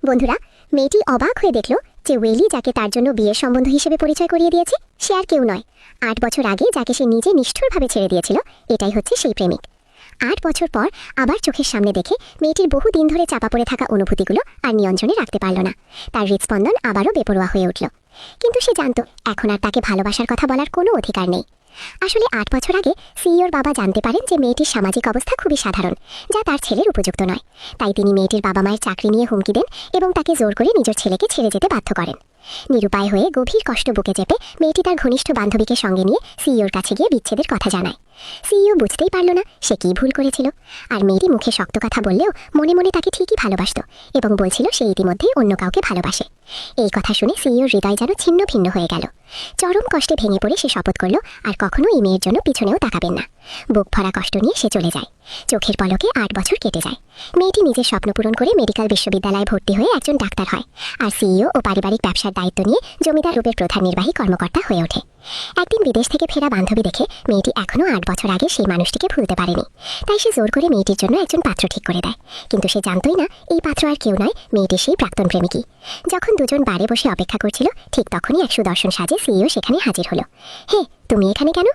বন্ধুরা, মেয়েটি অবাক হয়ে দেখল যে ওয়েলি যাকে তার জন্য বিয়ের সম্বন্ধ হিসেবে পরিচয় করিয়ে দিয়েছে সে আর কেউ নয়। ৮ বছর আগে যাকে সে নিজে নিষ্ঠুরভাবে ছেড়ে দিয়েছিল এটাই হচ্ছে সেই প্রেমিক। ৮ বছর পর আবার চোখের সামনে দেখে মেয়েটির বহু দিন ধরে চাপা পড়ে থাকা অনুভূতিগুলো আর নিয়ন্ত্রণে রাখতে পারল না। তার হৃদস্পন্দন আবারও বেপরোয়া হয়ে উঠল। কিন্তু সে জানত এখন আর তাকে ভালোবাসার কথা বলার কোনো অধিকার নেই। আসলে ৮ বছর আগে সিইওর বাবা জানতে পারেন যে মেয়েটির সামাজিক অবস্থা খুবই সাধারণ, যা তার ছেলের উপযুক্ত নয়। তাই তিনি মেয়েটির বাবা মায়ের চাকরি নিয়ে হুমকি দেন এবং তাকে জোর করে নিজের ছেলেকে ছেড়ে যেতে বাধ্য করেন। নিরুপায় হয়ে গভীর কষ্ট বুকে চেপে মেয়েটি তার ঘনিষ্ঠ বান্ধবীকে সঙ্গে নিয়ে সিইওর কাছে গিয়ে বিচ্ছেদের কথা জানায়। সিইও বুঝতেই পারল না সে কী ভুল করেছিল, আর মেয়েটি মুখে শক্ত কথা বললেও মনে মনে তাকে ঠিকই ভালোবাসত এবং বলছিল সে ইতিমধ্যেই অন্য কাউকে ভালোবাসে। এই কথা শুনে সিইওর হৃদয় যেন ছিন্ন ভিন্ন হয়ে গেল। চরম কষ্টে ভেঙে পড়ে সে শপথ করল আর কখনো এই মেয়ের জন্য পিছনেও তাকাবেন না। বুক ভরা কষ্ট নিয়ে সে চলে যায়। চোখের পলকে ৮ বছর কেটে যায়। মেয়েটি নিজের স্বপ্ন পূরণ করে মেডিকেল বিশ্ববিদ্যালয়ে ভর্তি হয়ে একজন ডাক্তার হয়, আর সিইও ও পারিবারিক ব্যবসার দায়িত্ব নিয়ে জমিদার গ্রুপের প্রধান নির্বাহী কর্মকর্তা হয়ে ওঠে। একদিন বিদেশ থেকে ফেরা বান্ধবী দেখে মেয়েটি এখনও ৮ বছর আগে সেই মানুষটিকে ভুলতে পারেনি। তাই সে জোর করে মেয়েটির জন্য একজন পাত্র ঠিক করে দেয়, কিন্তু সে জানতই না এই পাত্র আর কেউ নয়, মেয়েটির সেই প্রাক্তন প্রেমিকই। যখন দুজন বারে বসে অপেক্ষা করছিল ঠিক তখনই এক সুদর্শন সাজে সিইও সেখানে হাজির হলো। হে, তুমি এখানে কেন?